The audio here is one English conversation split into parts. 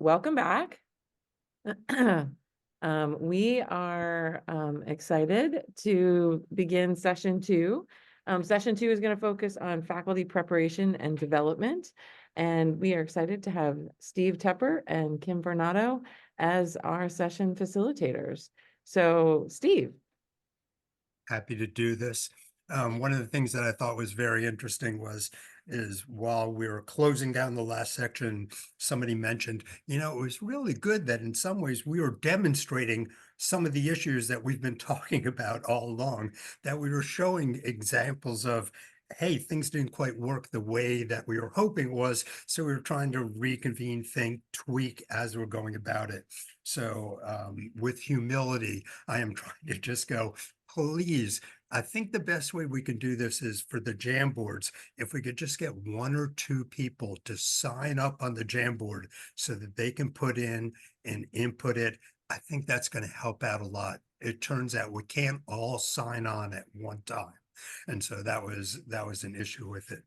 welcome back. We are excited to begin session two. Session two is going to focus on faculty preparation and development. And we are excited to have Steve Tepper and Kim Bernardo as our session facilitators. So, Steve. Happy to do this. One of the things that I thought was very interesting is while we were closing down the last section, somebody mentioned, it was really good that in some ways we were demonstrating some of the issues that we've been talking about all along, that we were showing examples of, hey, things didn't quite work the way that we were hoping it was. So we were trying to reconvene, think, tweak as we're going about it. So with humility, I am trying to just go, please, I think the best way we can do this is for the Jamboards, if we could just get one or two people to sign up on the Jamboard so that they can put in and input it, I think that's going to help out a lot. It turns out we can't all sign on at one time. And so that was an issue with it.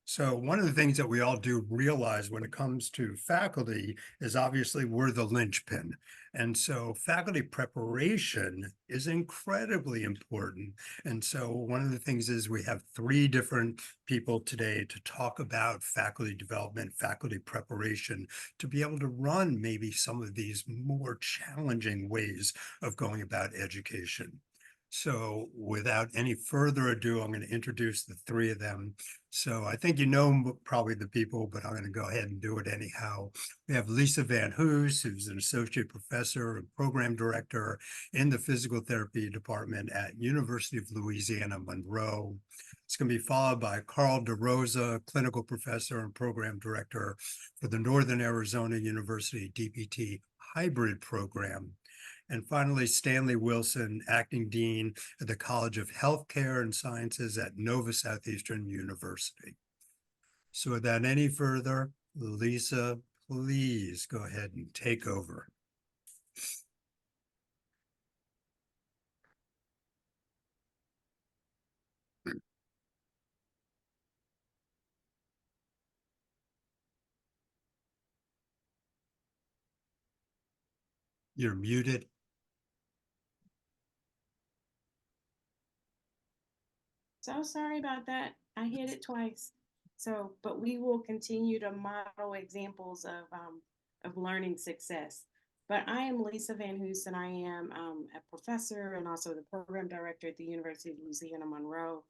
So one of the things that we all do realize when it comes to faculty is obviously we're the linchpin. And so faculty preparation is incredibly important. And so one of the things is we have three different people today to talk about faculty development, faculty preparation, to be able to run maybe some of these more challenging ways of going about education. So without any further ado, I'm going to introduce the three of them. So I think you know probably the people, but I'm going to go ahead and do it anyhow. We have Lisa Van Hoose, who's an associate professor and program director in the physical therapy department at University of Louisiana, Monroe. It's going to be followed by Carl DeRosa, clinical professor and program director for the Northern Arizona University DPT hybrid program. And finally, Stanley Wilson, acting dean at the College of Healthcare and Sciences at Nova Southeastern University. So without any further, Lisa, please go ahead and take over. You're muted. So sorry about that. I hit it twice. So, but we will continue to model examples of learning success. But I am Lisa Van Hoos, and I am a professor and also the program director at the University of Louisiana Monroe.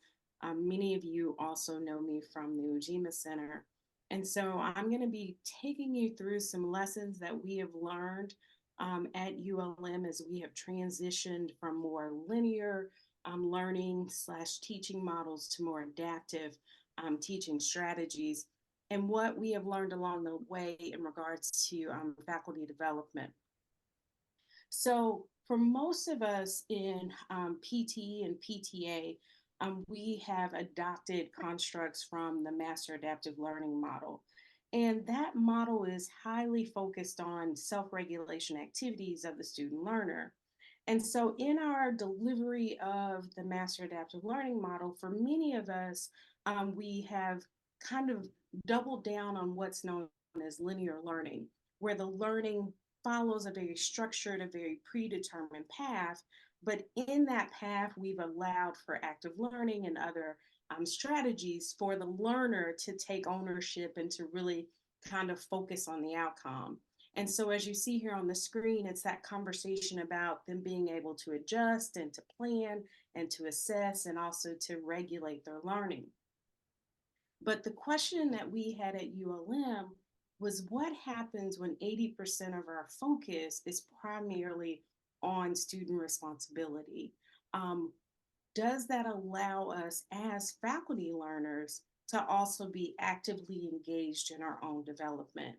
Many of you also know me from the Ujima Center. And so I'm going to be taking you through some lessons that we have learned at ULM as we have transitioned from more linear learning / teaching models to more adaptive teaching strategies, and what we have learned along the way in regards to faculty development. So for most of us in PT and PTA, we have adopted constructs from the Master Adaptive Learning model. And that model is highly focused on self-regulation activities of the student learner. And so in our delivery of the Master Adaptive Learning model, for many of us, we have kind of doubled down on what's known as linear learning, where the learning follows a very structured, a very predetermined path. But in that path, we've allowed for active learning and other strategies for the learner to take ownership and to really kind of focus on the outcome. And so, as you see here on the screen, it's that conversation about them being able to adjust and to plan and to assess and also to regulate their learning. But the question that we had at ULM was what happens when 80% of our focus is primarily on student responsibility? Does that allow us as faculty learners to also be actively engaged in our own development?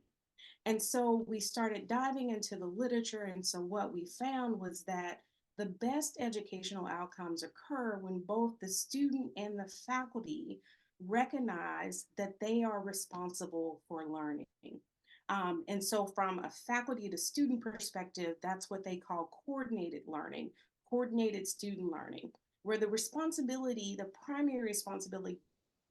And so we started diving into the literature. And so what we found was that the best educational outcomes occur when both the student and the faculty recognize that they are responsible for learning. And so, from a faculty to student perspective, that's what they call coordinated learning, coordinated student learning, where the primary responsibility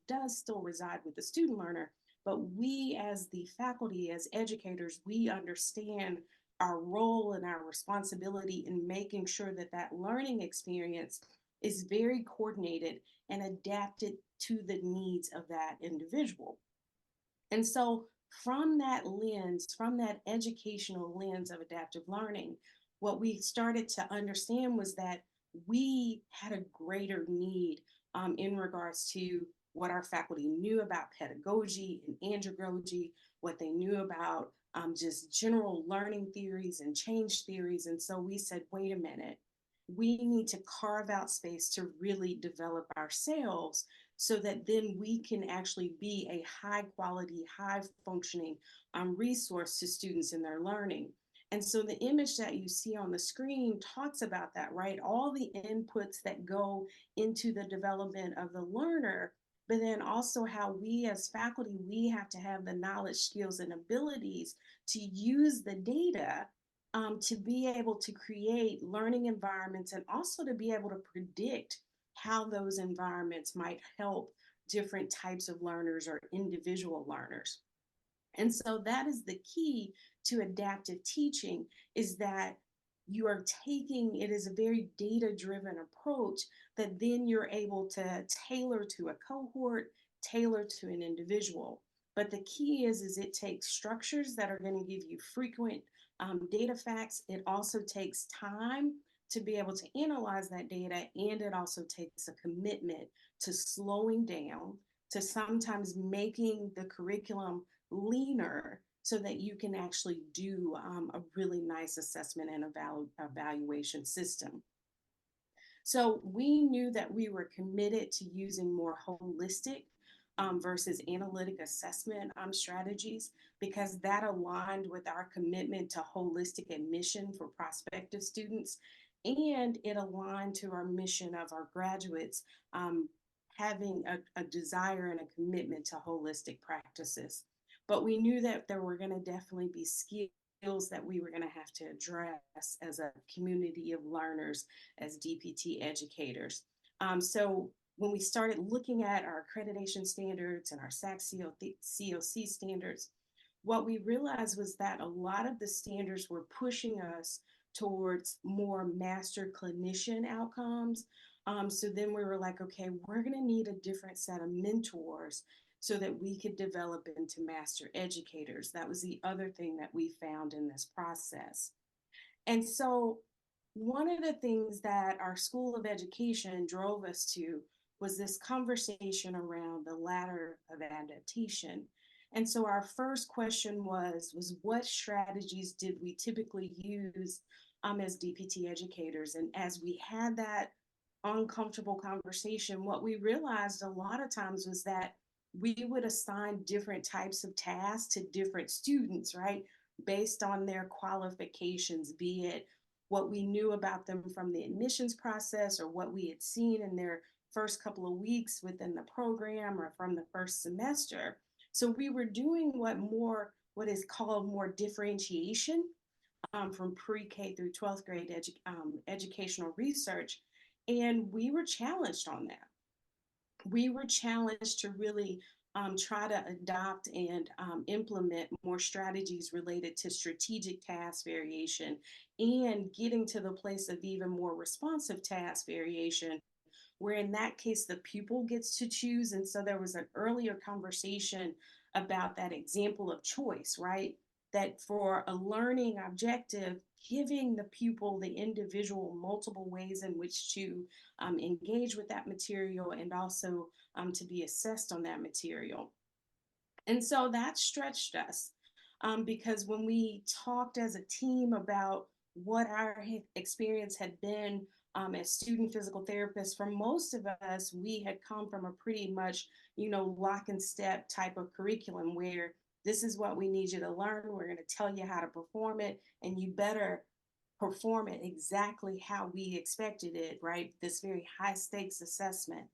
does still reside with the student learner, but we as the faculty, as educators, we understand our role and our responsibility in making sure that that learning experience is very coordinated and adapted to the needs of that individual. And so, from that lens, from that educational lens of adaptive learning, what we started to understand was that we had a greater need in regards to what our faculty knew about pedagogy and andragogy, what they knew about just general learning theories and change theories. And so we said, wait a minute, we need to carve out space to really develop ourselves so that then we can actually be a high quality, high functioning resource to students in their learning. And so the image that you see on the screen talks about that, right? All the inputs that go into the development of the learner, but then also how we as faculty, we have to have the knowledge, skills, and abilities to use the data to be able to create learning environments and also to be able to predict how those environments might help different types of learners or individual learners. And so that is the key to adaptive teaching, is that you are taking it is a very data driven approach that then you're able to tailor to a cohort, tailor to an individual. But the key is it takes structures that are going to give you frequent data facts. It also takes time to be able to analyze that data, and it also takes a commitment to slowing down, to sometimes making the curriculum leaner so that you can actually do a really nice assessment and evaluation system. So we knew that we were committed to using more holistic versus analytic assessment strategies, because that aligned with our commitment to holistic admission for prospective students, and it aligned to our mission of our graduates having a desire and a commitment to holistic practices. But we knew that there were going to definitely be skills that we were going to have to address as a community of learners, as DPT educators. So when we started looking at our accreditation standards and our COC standards, what we realized was that a lot of the standards were pushing us towards more master clinician outcomes. So then we were like, okay, we're going to need a different set of mentors so that we could develop into master educators. That was the other thing that we found in this process. And so one of the things that our School of Education drove us to was this conversation around the ladder of adaptation. And so our first question was what strategies did we typically use as DPT educators? And as we had that uncomfortable conversation, what we realized a lot of times was that we would assign different types of tasks to different students, right? Based on their qualifications, be it what we knew about them from the admissions process or what we had seen in their first couple of weeks within the program or from the first semester. So we were doing what is called more differentiation from pre-K through 12th grade educational research. And we were challenged on that. We were challenged to really try to adopt and implement more strategies related to strategic task variation and getting to the place of even more responsive task variation, where in that case the pupil gets to choose. And so there was an earlier conversation about that example of choice, right? That for a learning objective, giving the pupil, the individual, multiple ways in which to engage with that material and also to be assessed on that material. And so that stretched us because when we talked as a team about what our experience had been as student physical therapists, for most of us, we had come from a pretty much, lock and step type of curriculum where this is what we need you to learn. We're going to tell you how to perform it, and you better perform it exactly how we expected it, right? This very high stakes assessment.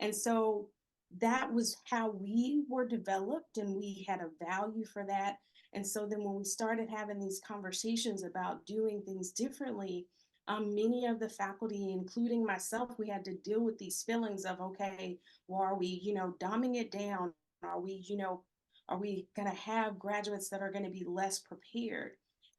And so that was how we were developed, and we had a value for that. And so then when we started having these conversations about doing things differently, many of the faculty, including myself, we had to deal with these feelings of, okay, well, are we, dumbing it down? Are we, Are we going to have graduates that are going to be less prepared?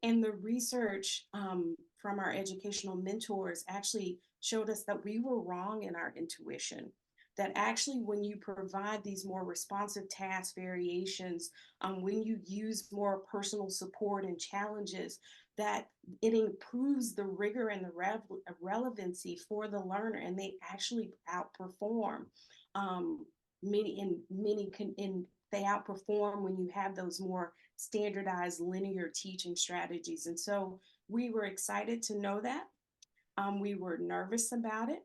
And the research from our educational mentors actually showed us that we were wrong in our intuition. That actually, when you provide these more responsive task variations, when you use more personal support and challenges, that it improves the rigor and the relevancy for the learner, and they actually outperform um, they outperform when you have those more standardized linear teaching strategies. And so we were excited to know that. We were nervous about it.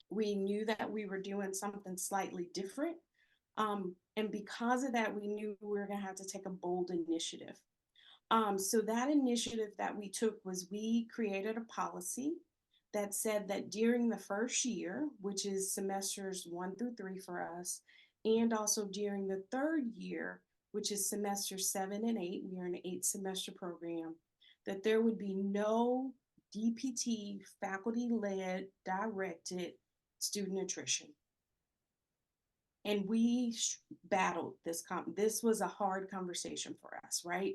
We knew that we were doing something slightly different. And because of that, we knew we were going to have to take a bold initiative. So that initiative that we took was we created a policy that said that during the first year, which is semesters 1 through 3 for us, and also during the third year, which is semester 7 and 8, we are an 8 semester program, that there would be no DPT faculty-led directed student attrition. And we battled this. This was a hard conversation for us, right?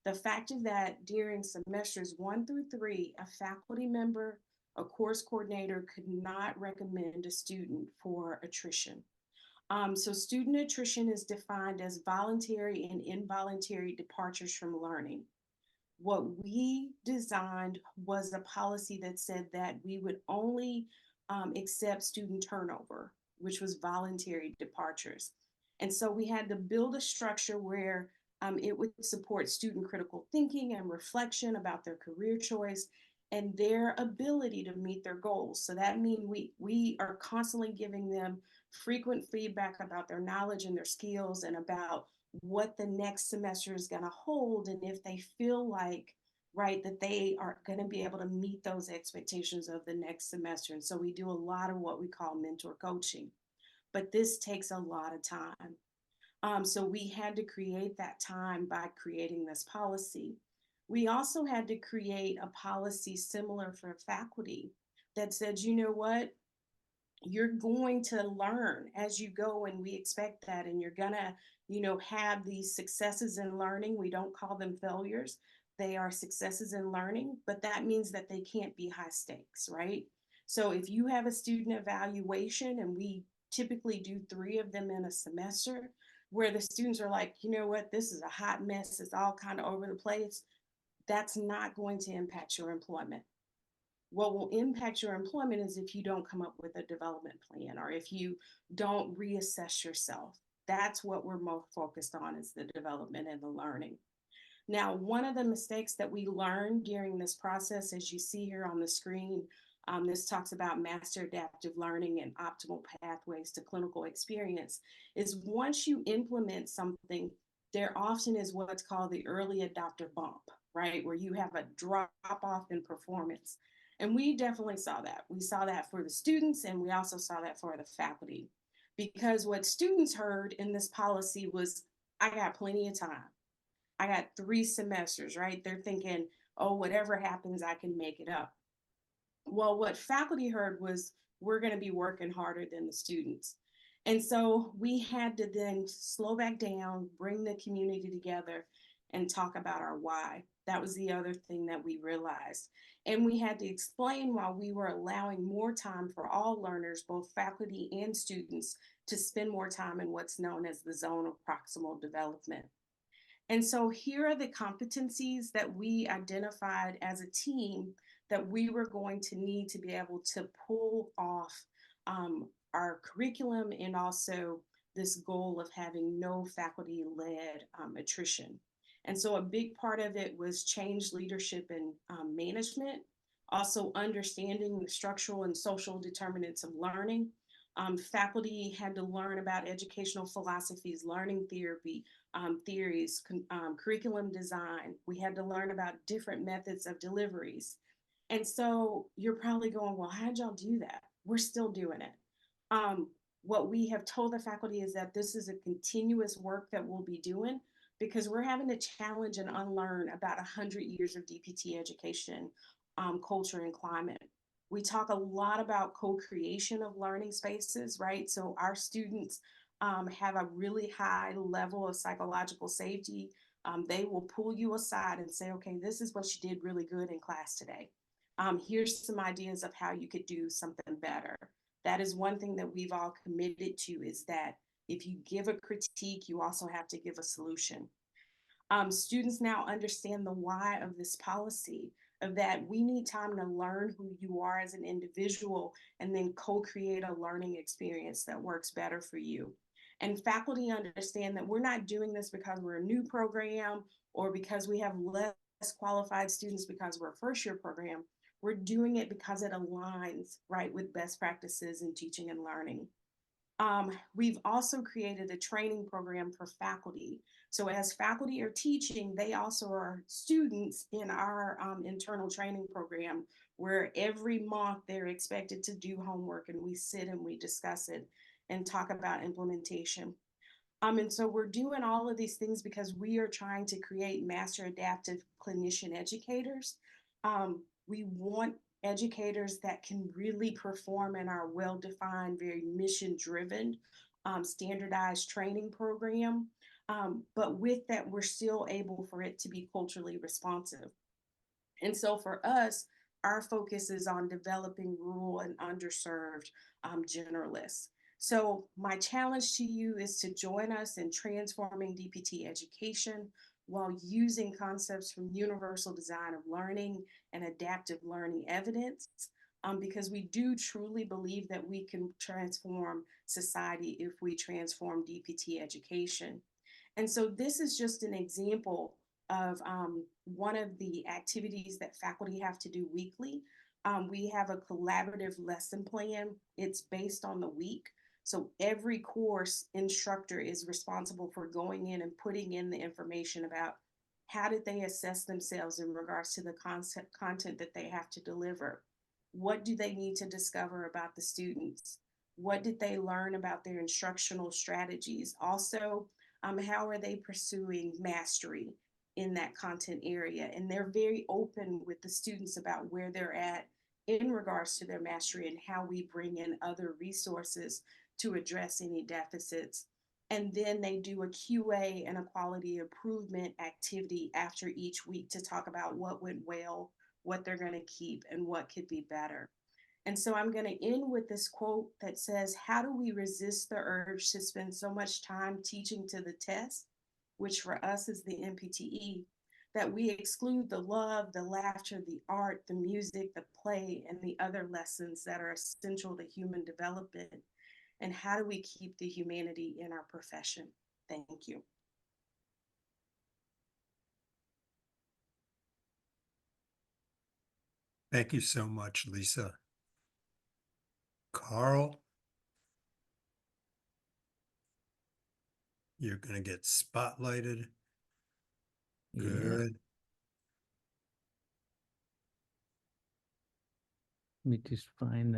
The fact of that during semesters 1 through 3, a faculty member, a course coordinator could not recommend a student for attrition. So student attrition is defined as voluntary and involuntary departures from learning. What we designed was a policy that said that we would only accept student turnover, which was voluntary departures. And so we had to build a structure where it would support student critical thinking and reflection about their career choice and their ability to meet their goals. So that means we are constantly giving them frequent feedback about their knowledge and their skills and about what the next semester is going to hold, and if they feel like, right, that they are going to be able to meet those expectations of the next semester. And so we do a lot of what we call mentor coaching, but this takes a lot of time. So we had to create that time by creating this policy. We also had to create a policy similar for faculty that said, you know what, you're going to learn as you go, and we expect that, and you're gonna, have these successes in learning. We don't call them failures. They are successes in learning, but that means that they can't be high stakes, right? So if you have a student evaluation, and we typically do 3 of them in a semester, where the students are like, you know what, this is a hot mess, it's all kind of over the place, that's not going to impact your employment. What will impact your employment is if you don't come up with a development plan, or if you don't reassess yourself. That's what we're most focused on, is the development and the learning. Now, one of the mistakes that we learned during this process, as you see here on the screen, this talks about master adaptive learning and optimal pathways to clinical experience, is once you implement something, there often is what's called the early adopter bump, right? Where you have a drop off in performance. And we definitely saw that. We saw that for the students, and we also saw that for the faculty. Because what students heard in this policy was, I got plenty of time. I got 3 semesters, right? They're thinking, oh, whatever happens, I can make it up. Well, what faculty heard was, we're going to be working harder than the students. And so we had to then slow back down, bring the community together, and talk about our why. That was the other thing that we realized. And we had to explain why we were allowing more time for all learners, both faculty and students, to spend more time in what's known as the zone of proximal development. And so here are the competencies that we identified as a team that we were going to need to be able to pull off our curriculum, and also this goal of having no faculty-led attrition. And so a big part of it was change leadership and management, also understanding the structural and social determinants of learning. Faculty had to learn about educational philosophies, learning theories, curriculum design. We had to learn about different methods of deliveries. And so you're probably going, well, how'd y'all do that? We're still doing it. What we have told the faculty is that this is a continuous work that we'll be doing, because we're having to challenge and unlearn about 100 years of DPT education, culture, and climate. We talk a lot about co-creation of learning spaces, right? So our students have a really high level of psychological safety. They will pull you aside and say, okay, this is what you did really good in class today. Here's some ideas of how you could do something better. That is one thing that we've all committed to, is that if you give a critique, you also have to give a solution. Students now understand the why of this policy, of that we need time to learn who you are as an individual and then co-create a learning experience that works better for you. And faculty understand that we're not doing this because we're a new program or because we have less qualified students because we're a first year program. We're doing it because it aligns right with best practices in teaching and learning. We've also created a training program for faculty. So as faculty are teaching, they also are students in our internal training program, where every month they're expected to do homework and we sit and we discuss it and talk about implementation. And so we're doing all of these things because we are trying to create master adaptive clinician educators. We want educators that can really perform in our well-defined, very mission-driven, standardized training program. But with that, we're still able for it to be culturally responsive. And so for us, our focus is on developing rural and underserved generalists. So my challenge to you is to join us in transforming DPT education while using concepts from universal design of learning and adaptive learning evidence, because we do truly believe that we can transform society if we transform DPT education. And so this is just an example of one of the activities that faculty have to do weekly. We have a collaborative lesson plan. It's based on the week. So every course instructor is responsible for going in and putting in the information about how did they assess themselves in regards to the content that they have to deliver. What do they need to discover about the students? What did they learn about their instructional strategies? Also, how are they pursuing mastery in that content area? And they're very open with the students about where they're at in regards to their mastery and how we bring in other resources to address any deficits. And then they do a QA and a quality improvement activity after each week to talk about what went well, what they're going to keep, and what could be better. And so I'm going to end with this quote that says, how do we resist the urge to spend so much time teaching to the test, which for us is the MPTE, that we exclude the love, the laughter, the art, the music, the play, and the other lessons that are essential to human development? And how do we keep the humanity in our profession? Thank you. Thank you so much, Lisa. Carl, you're going to get spotlighted. Yeah. Good. Let me just find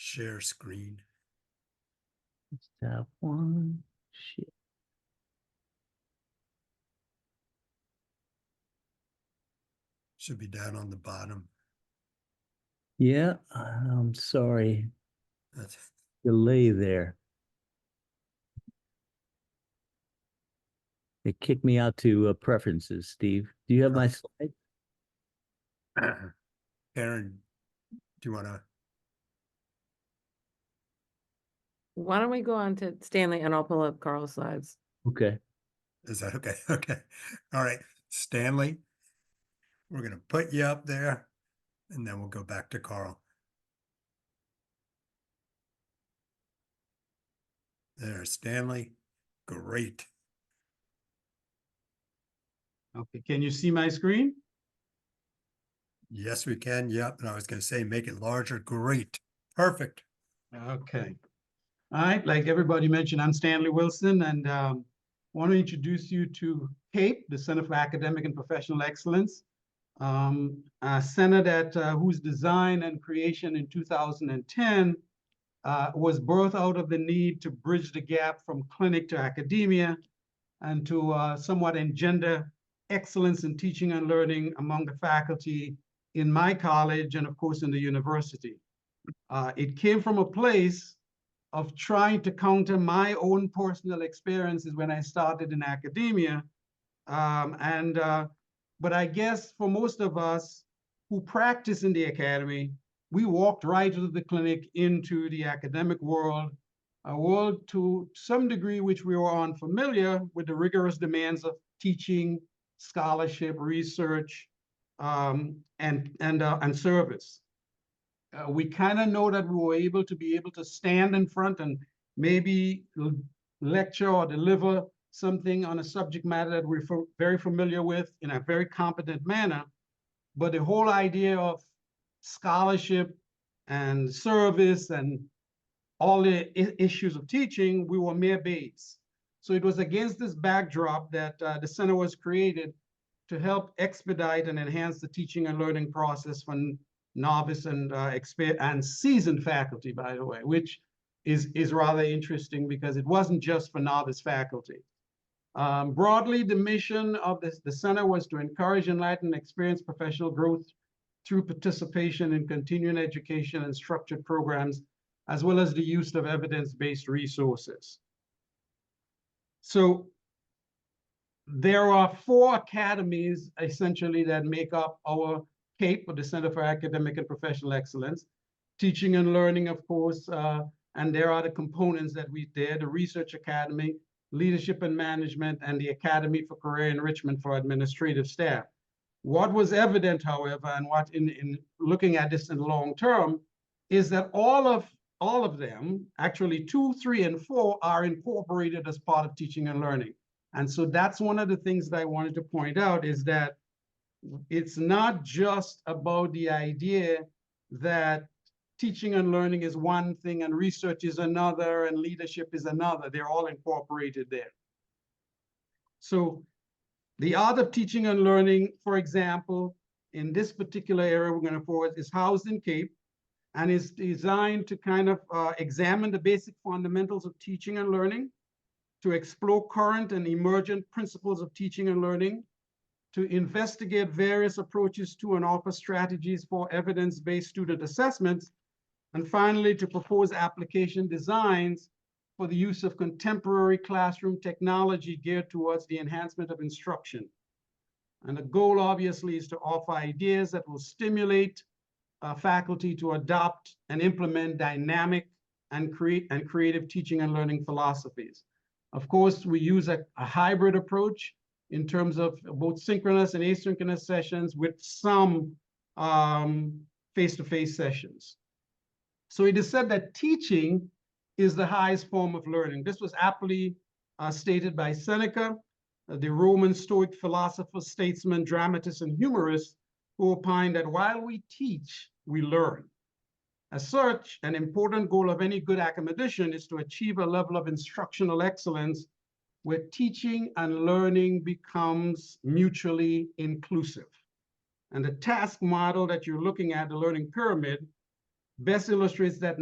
Share screen. that one. Shit. Should be down on the bottom. Yeah, I'm sorry. That's Delay there. It kicked me out to preferences, Steve. Do you have my slide? Karen, do you want to? Why don't we go on to Stanley and I'll pull up Carl's slides. Okay. Is that okay? Okay. All right. Stanley, we're going to put you up there and then we'll go back to Carl. There, Stanley. Great. Okay, can you see my screen? Yes, we can. Yep. And I was going to say, make it larger. Great. Perfect. Okay. All right, like everybody mentioned, I'm Stanley Wilson, and want to introduce you to CAPE, the Center for Academic and Professional Excellence, a center that whose design and creation in 2010 was birthed out of the need to bridge the gap from clinic to academia and to somewhat engender excellence in teaching and learning among the faculty in my college and of course in the university. It came from a place of trying to counter my own personal experiences when I started in academia. But I guess for most of us who practice in the academy, we walked right out of the clinic into the academic world, a world to some degree which we were unfamiliar with the rigorous demands of teaching, scholarship, research, and service. We kind of know that we were able to stand in front and maybe lecture or deliver something on a subject matter that we're very familiar with in a very competent manner. But the whole idea of scholarship and service and all the issues of teaching, we were mere babes. So it was against this backdrop that the center was created to help expedite and enhance the teaching and learning process for novice and seasoned faculty, by the way, which is rather interesting because it wasn't just for novice faculty. Broadly, the mission of the center was to encourage, enlighten, and experience professional growth through participation in continuing education and structured programs, as well as the use of evidence-based resources. So there are 4 academies essentially that make up our CAPE, or the Center for Academic and Professional Excellence. Teaching and learning, of course, and there are the components that we did: the Research Academy, Leadership and Management, and the Academy for Career Enrichment for Administrative Staff. What was evident, however, and what in looking at this in the long term, is that all of them, actually 2, 3, and 4, are incorporated as part of teaching and learning. And so that's one of the things that I wanted to point out, is that it's not just about the idea that teaching and learning is one thing and research is another and leadership is another. They're all incorporated there. So the art of teaching and learning, for example, in this particular area we're going to forward, is housed in CAPE and is designed to kind of examine the basic fundamentals of teaching and learning, to explore current and emergent principles of teaching and learning, to investigate various approaches to and offer strategies for evidence-based student assessments, and finally, to propose application designs for the use of contemporary classroom technology geared towards the enhancement of instruction. And the goal, obviously, is to offer ideas that will stimulate faculty to adopt and implement dynamic and creative teaching and learning philosophies. Of course, we use a hybrid approach in terms of both synchronous and asynchronous sessions with some face-to-face sessions. So it is said that teaching is the highest form of learning. This was aptly stated by Seneca, the Roman Stoic philosopher, statesman, dramatist, and humorist, who opined that while we teach, we learn. As such, an important goal of any good academician is to achieve a level of instructional excellence where teaching and learning becomes mutually inclusive. And the task model that you're looking at, the learning pyramid, best illustrates that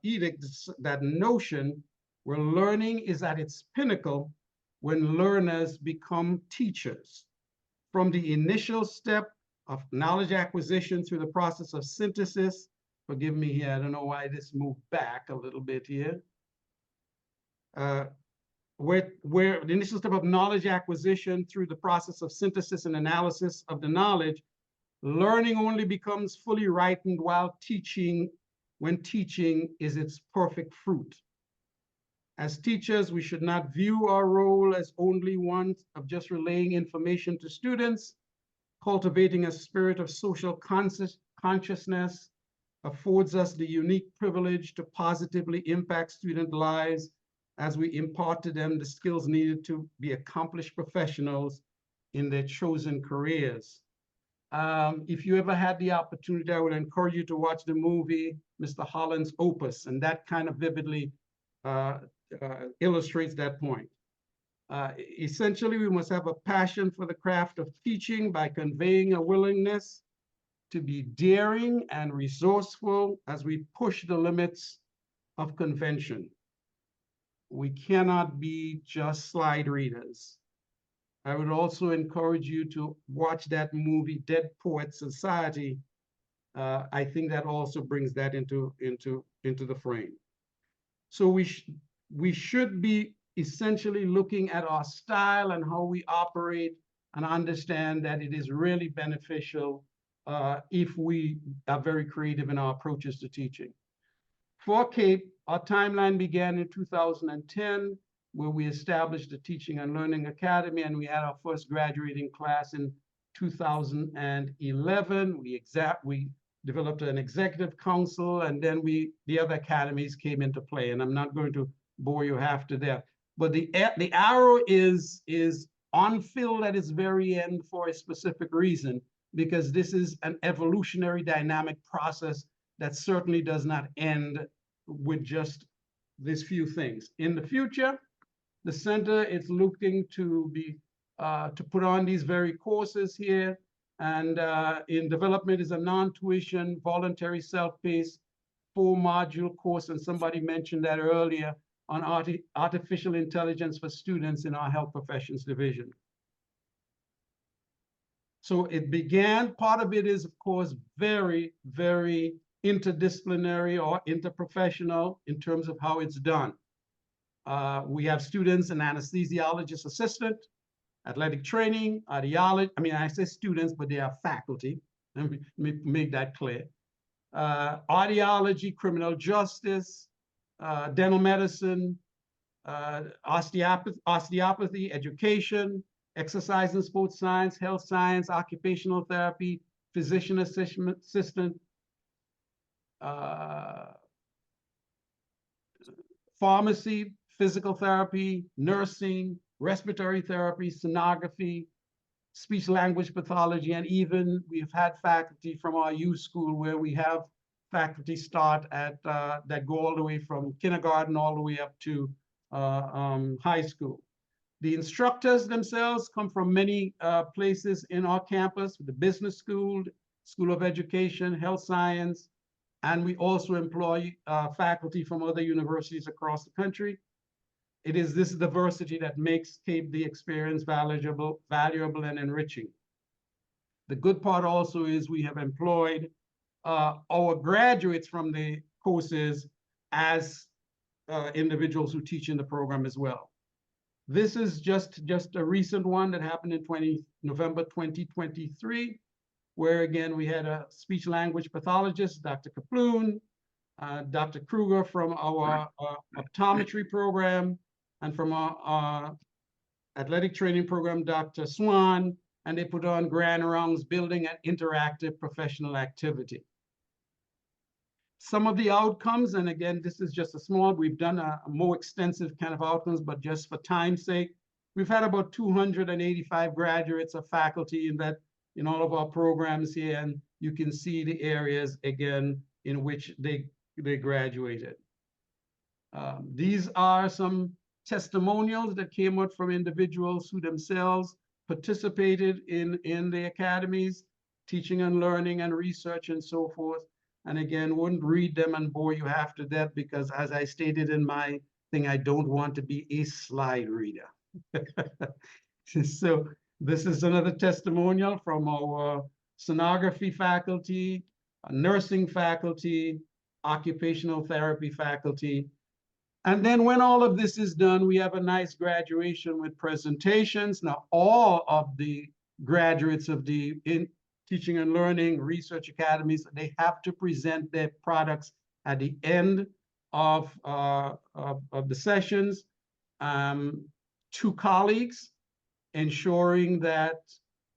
edict, that notion where learning is at its pinnacle when learners become teachers. From the initial step of knowledge acquisition through the process of synthesis, forgive me here, I don't know why this moved back a little bit here, where the initial step of knowledge acquisition through the process of synthesis and analysis of the knowledge, learning only becomes fully ripened while teaching, when teaching is its perfect fruit. As teachers, we should not view our role as only one of just relaying information to students. Cultivating a spirit of social consciousness affords us the unique privilege to positively impact student lives as we impart to them the skills needed to be accomplished professionals in their chosen careers. If you ever had the opportunity, I would encourage you to watch the movie, Mr. Holland's Opus, and that kind of vividly illustrates that point. Essentially, we must have a passion for the craft of teaching by conveying a willingness to be daring and resourceful as we push the limits of convention. We cannot be just slide readers. I would also encourage you to watch that movie, Dead Poets Society. I think that also brings that into the frame. So we should be essentially looking at our style and how we operate and understand that it is really beneficial if we are very creative in our approaches to teaching. For CAPE, our timeline began in 2010, where we established the Teaching and Learning Academy, and we had our first graduating class in 2011. We developed an executive council, and then the other academies came into play. And I'm not going to bore you half to death, but the arrow is on fill at its very end for a specific reason, because this is an evolutionary dynamic process that certainly does not end with just these few things. In the future, the center is looking to put on these very courses here, and in development is a non-tuition, voluntary, self-paced 4-module course, and somebody mentioned that earlier, on artificial intelligence for students in our health professions division. So it began, part of it is, of course, very, very interdisciplinary or interprofessional in terms of how it's done. We have students, an anesthesiologist assistant, athletic training, audiology. I mean, I say students, but they are faculty. Let me make that clear. Audiology, criminal justice, dental medicine, osteopathy, education, exercise and sports science, health science, occupational therapy, physician assistant, pharmacy, physical therapy, nursing, respiratory therapy, sonography, speech language pathology, and even we've had faculty from our youth school where we have faculty start at that go all the way from kindergarten all the way up to high school. The instructors themselves come from many places in our campus, the business school, School of Education, health science, and we also employ faculty from other universities across the country. It is this diversity that makes CAPE the experience valuable and enriching. The good part also is we have employed our graduates from the courses as individuals who teach in the program as well. This is just a recent one that happened in November 2023, where again, we had a speech language pathologist, Dr. Kaploon, Dr. Kruger from our optometry program, and from our athletic training program, Dr. Swan, and they put on grand rounds building an interactive professional activity. Some of the outcomes, and again, this is just a small, we've done a more extensive kind of outcomes, but just for time's sake, we've had about 285 graduates of faculty in all of our programs here, and you can see the areas again in which they graduated. These are some testimonials that came out from individuals who themselves participated in the academies, teaching and learning and research and so forth. And again, wouldn't read them and bore you half to death because, as I stated in my thing, I don't want to be a slide reader. So this is another testimonial from our sonography faculty, nursing faculty, occupational therapy faculty. And then when all of this is done, we have a nice graduation with presentations. Now, all of the graduates of the Teaching and Learning Research Academies, they have to present their products at the end of the sessions to colleagues, ensuring that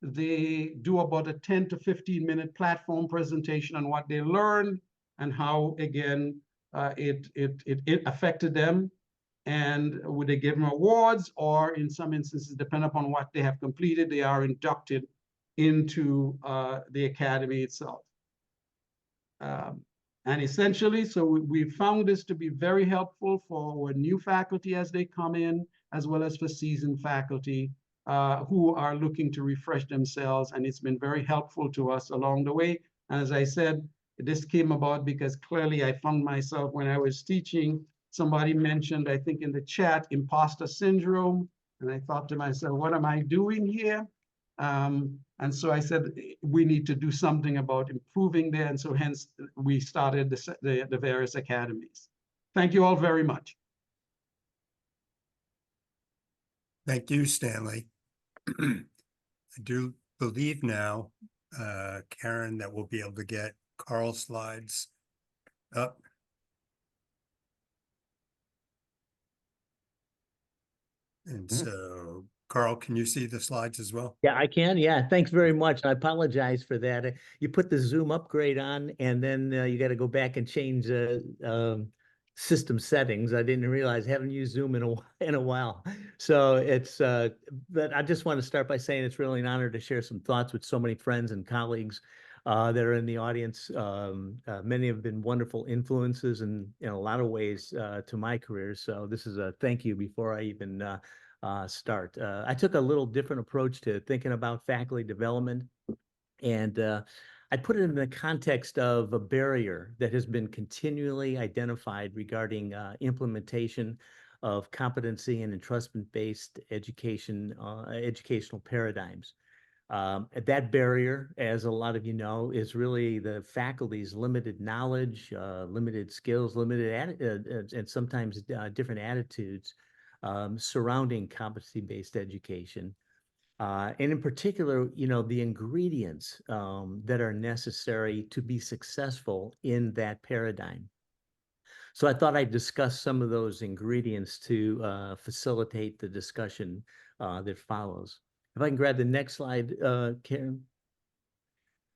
they do about a 10 to 15 minute platform presentation on what they learned and how, again, it affected them. And would they give them awards, or in some instances, depending upon what they have completed, they are inducted into the academy itself. And essentially, so we found this to be very helpful for our new faculty as they come in, as well as for seasoned faculty who are looking to refresh themselves. And it's been very helpful to us along the way. And as I said, this came about because clearly I found myself when I was teaching, somebody mentioned, I think in the chat, imposter syndrome. And I thought to myself, what am I doing here? And so I said, we need to do something about improving there. And so hence we started the various academies. Thank you all very much. Thank you, Stanley. I do believe now, Karen, that we'll be able to get Carl's slides up. And so, Carl, can you see the slides as well? Yeah, I can. Yeah, thanks very much. I apologize for that. You put the Zoom upgrade on, and then you got to go back and change system settings. I didn't realize, haven't used Zoom in a while. So it's but I just want to start by saying it's really an honor to share some thoughts with so many friends and colleagues that are in the audience. Many have been wonderful influences in a lot of ways to my career. So this is a thank you before I even start. I took a little different approach to thinking about faculty development, and I put it in the context of a barrier that has been continually identified regarding implementation of competency and entrustment-based educational paradigms. That barrier, as a lot of you know, is really the faculty's limited knowledge, limited skills, and sometimes different attitudes surrounding competency-based education. And in particular, the ingredients that are necessary to be successful in that paradigm. So I thought I'd discuss some of those ingredients to facilitate the discussion that follows. If I can grab the next slide, Karen.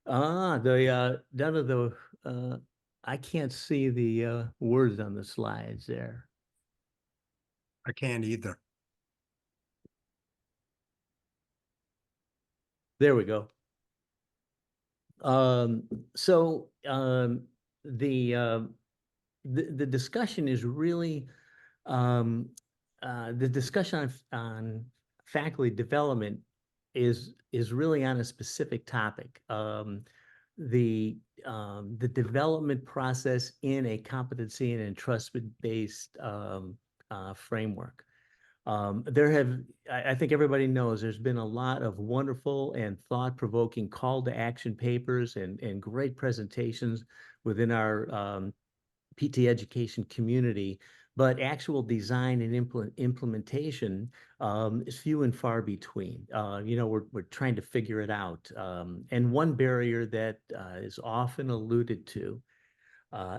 None of the, I can't see the words on the slides there. I can't either. There we go. So the discussion is really the discussion on faculty development is really on a specific topic. The development process in a competency and entrustment-based framework. I think everybody knows there's been a lot of wonderful and thought-provoking call to action papers and great presentations within our PT education community, but actual design and implementation is few and far between. We're trying to figure it out. And one barrier that is often alluded to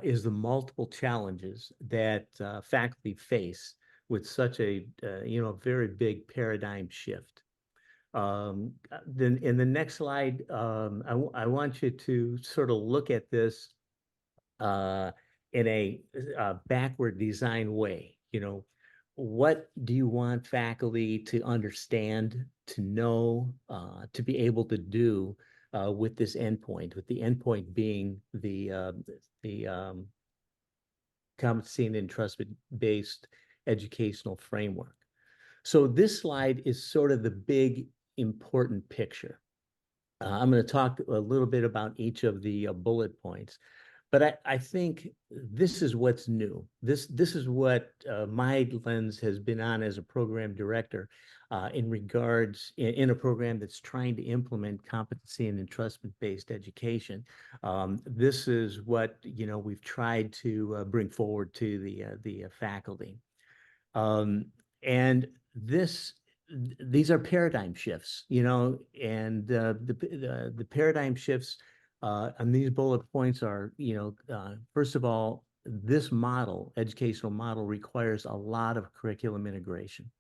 is the multiple challenges that faculty face with such a very big paradigm shift. Then in the next slide, I want you to sort of look at this in a backward design way. What do you want faculty to understand, to know, to be able to do with this endpoint? With the endpoint being the competency and entrustment-based educational framework. So this slide is sort of the big important picture. I'm going to talk a little bit about each of the bullet points, but I think this is what's new. This is what my lens has been on as a program director in regards in a program that's trying to implement competency and entrustment-based education. This is what we've tried to bring forward to the faculty. And these are paradigm shifts, and the paradigm shifts on these bullet points are, first of all, this educational model requires a lot of curriculum integration.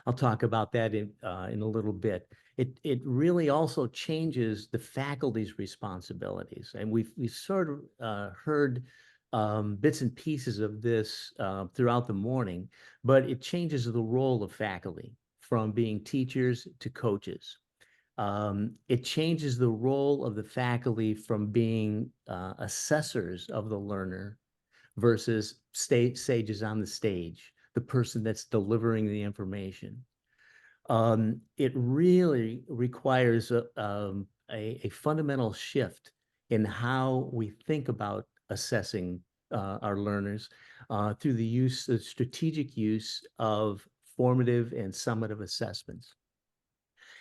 I'll talk about that in a little bit. It really also changes the faculty's responsibilities, and we've sort of heard bits and pieces of this throughout the morning, but it changes the role of faculty from being teachers to coaches. It changes the role of the faculty from being assessors of the learner versus sages on the stage, the person that's delivering the information. It really requires a fundamental shift in how we think about assessing our learners through the strategic use of formative and summative assessments.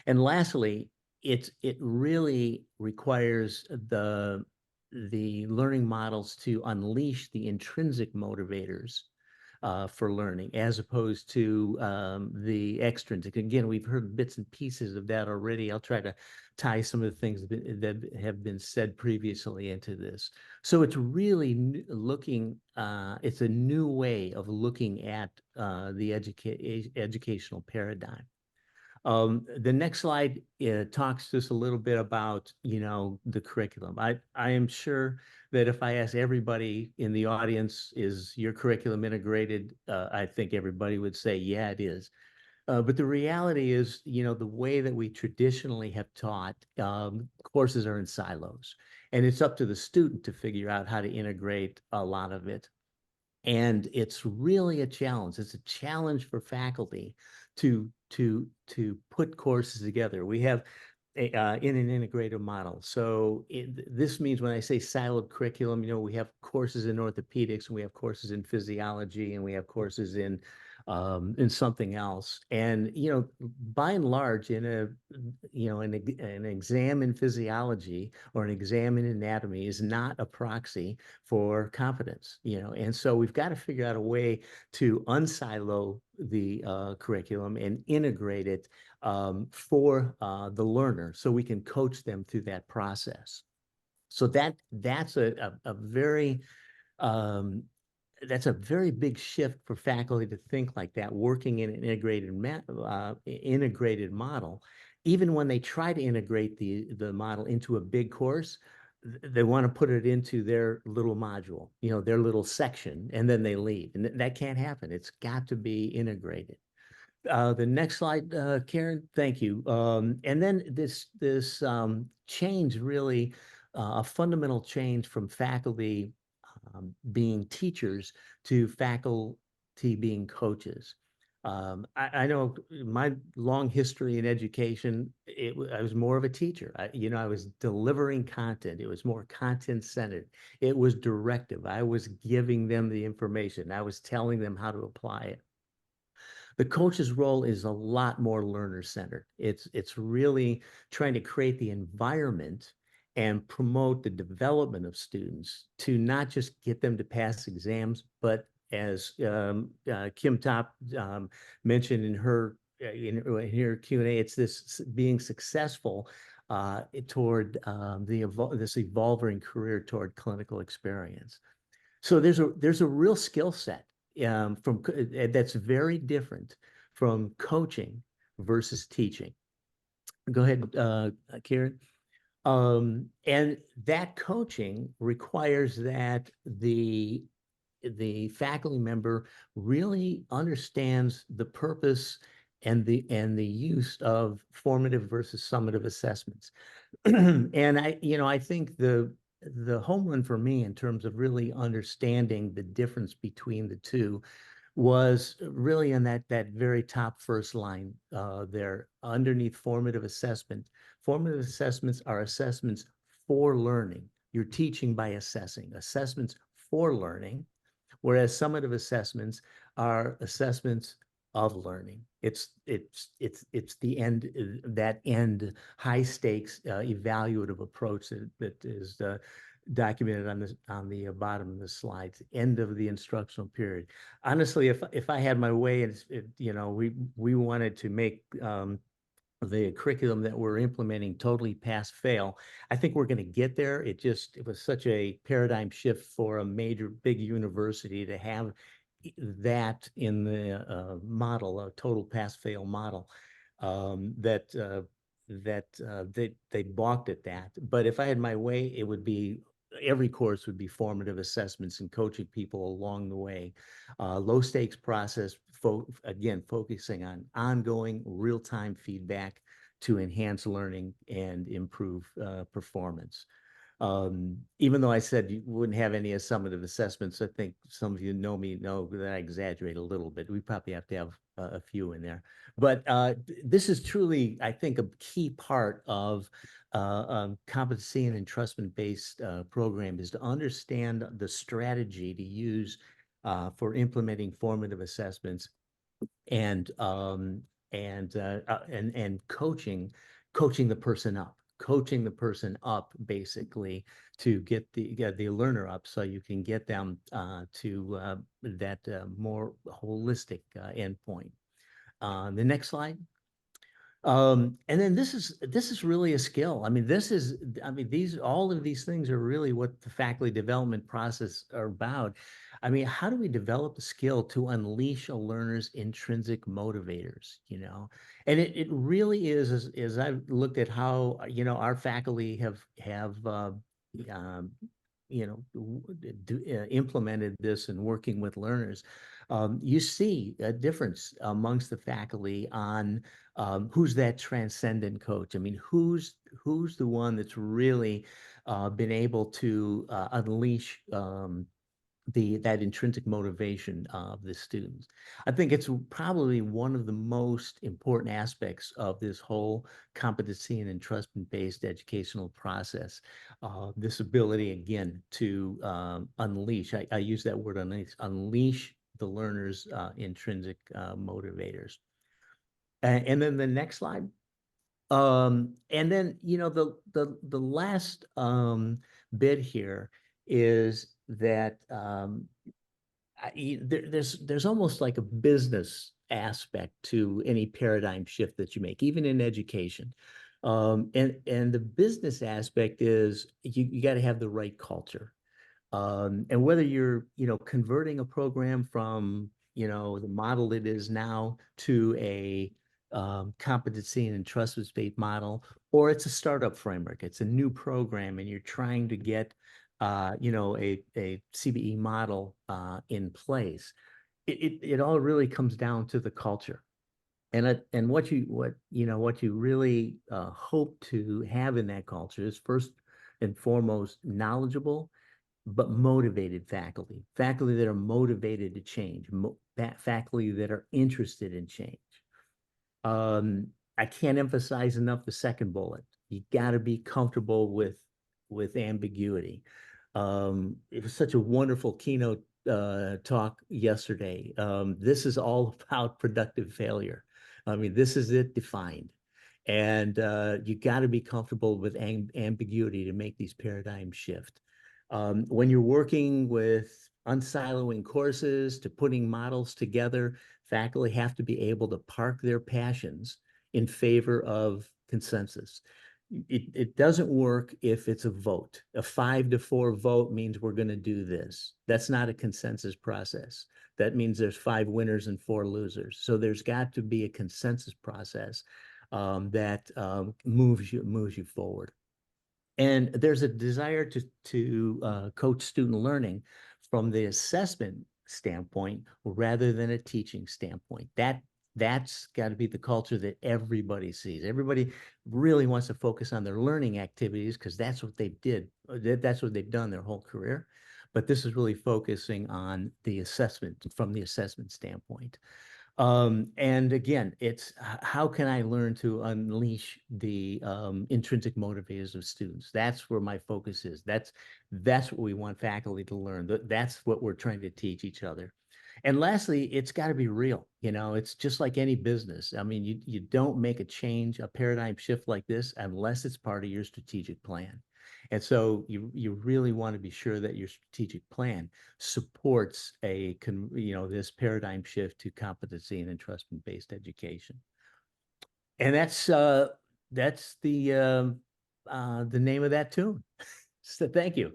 And lastly, it really requires the the learning models to unleash the intrinsic motivators for learning, as opposed to the extrinsic. Again, we've heard bits and pieces of that already. I'll try to tie some of the things that have been said previously into this. So it's really looking, it's a new way of looking at the educational paradigm. The next slide talks to us a little bit about, the curriculum. I am sure that if I ask everybody in the audience, is your curriculum integrated? I think everybody would say, yeah, it is. But the reality is, the way that we traditionally have taught, courses are in silos, and it's up to the student to figure out how to integrate a lot of it. And it's really a challenge. It's a challenge for faculty to put courses together. We have in an integrated model. So this means when I say siloed curriculum, we have courses in orthopedics, and we have courses in physiology, and we have courses in something else. And by and large, in an exam in physiology or an exam in anatomy is not a proxy for competence. And so we've got to figure out a way to unsilo the curriculum and integrate it for the learner, so we can coach them through that process. So that's a very that's a very big shift for faculty to think like that, working in an integrated model. Even when they try to integrate the model into a big course, they want to put it into their little module, their little section, and then they leave. And that can't happen. It's got to be integrated. The next slide, Karen, thank you. And then this change, really a fundamental change from faculty being teachers to faculty being coaches. I know my long history in education, I was more of a teacher. I was delivering content. It was more content centered. It was directive. I was giving them the information. I was telling them how to apply it. The coach's role is a lot more learner centered. It's really trying to create the environment and promote the development of students to not just get them to pass exams, but as Kim Top mentioned in her Q&A, it's this being successful toward this evolving career toward clinical experience. So there's a real skill set that's very different from coaching versus teaching. Go ahead, Karen. And that coaching requires that the faculty member really understands the purpose and the use of formative versus summative assessments. And I think the home run for me in terms of really understanding the difference between the two was really in that very top first line there underneath formative assessment. Formative assessments are assessments for learning. You're teaching by assessing. Assessments for learning, whereas summative assessments are assessments of learning. It's the end, that end high stakes evaluative approach that is documented on the bottom of the slides, end of the instructional period. Honestly, if I had my way, and we wanted to make the curriculum that we're implementing totally pass fail, I think we're going to get there. It was such a paradigm shift for a major big university to have that in the model, a total pass fail model, that they balked at that. But if I had my way, it would be every course would be formative assessments and coaching people along the way. Low stakes process, again, focusing on ongoing real-time feedback to enhance learning and improve performance. Even though I said you wouldn't have any summative assessments, I think some of you know that I exaggerate a little bit. We probably have to have a few in there. But this is truly, I think, a key part of competency and entrustment-based program, is to understand the strategy to use for implementing formative assessments and coaching the person up. coaching the person up basically to get the learner up so you can get them to that more holistic endpoint. The next slide. And then this is really a skill. I mean, all of these things are really what the faculty development process are about. I mean, how do we develop a skill to unleash a learner's intrinsic motivators, you know? And it really is, as I've looked at how, you know, our faculty have you know, implemented this and working with learners, you see a difference amongst the faculty on who's that transcendent coach. I mean, who's the one that's really been able to unleash that intrinsic motivation of the students. I think it's probably one of the most important aspects of this whole competency and entrustment-based educational process. This ability, again, to unleash, I use that word unleash the learner's intrinsic motivators. And then the next slide. And then, you know, the last bit here is that there's almost like a business aspect to any paradigm shift that you make, even in education. And the business aspect is you got to have the right culture. And whether you're, you know, converting a program from, you know, the model it is now to a competency and entrustment-based model, or it's a startup framework, it's a new program, and you're trying to get, you know, a CBE model in place. It all really comes down to the culture. And what you really hope to have in that culture is first and foremost knowledgeable but motivated faculty that are motivated to change, faculty that are interested in change. I can't emphasize enough the second bullet. You got to be comfortable with ambiguity. It was such a wonderful keynote talk yesterday. This is all about productive failure. I mean, this is it defined. And you got to be comfortable with ambiguity to make these paradigms shift. When you're working with unsiloing courses to putting models together, faculty have to be able to park their passions in favor of consensus. It doesn't work if it's a vote. A 5-4 vote means we're going to do this. That's not a consensus process. That means there's 5 winners and 4 losers. So there's got to be a consensus process that moves you forward. And there's a desire to coach student learning from the assessment standpoint rather than a teaching standpoint. That's got to be the culture that everybody sees. Everybody really wants to focus on their learning activities because that's what they did. That's what they've done their whole career. But this is really focusing on the assessment from the assessment standpoint. And again, it's how can I learn to unleash the intrinsic motivators of students? That's where my focus is. That's what we want faculty to learn. That's what we're trying to teach each other. And lastly, it's got to be real. You know, it's just like any business. I mean, you don't make a change, a paradigm shift like this unless it's part of your strategic plan. And so you really want to be sure that your strategic plan supports this paradigm shift to competency and entrustment-based education. And that's the name of that tune. So thank you.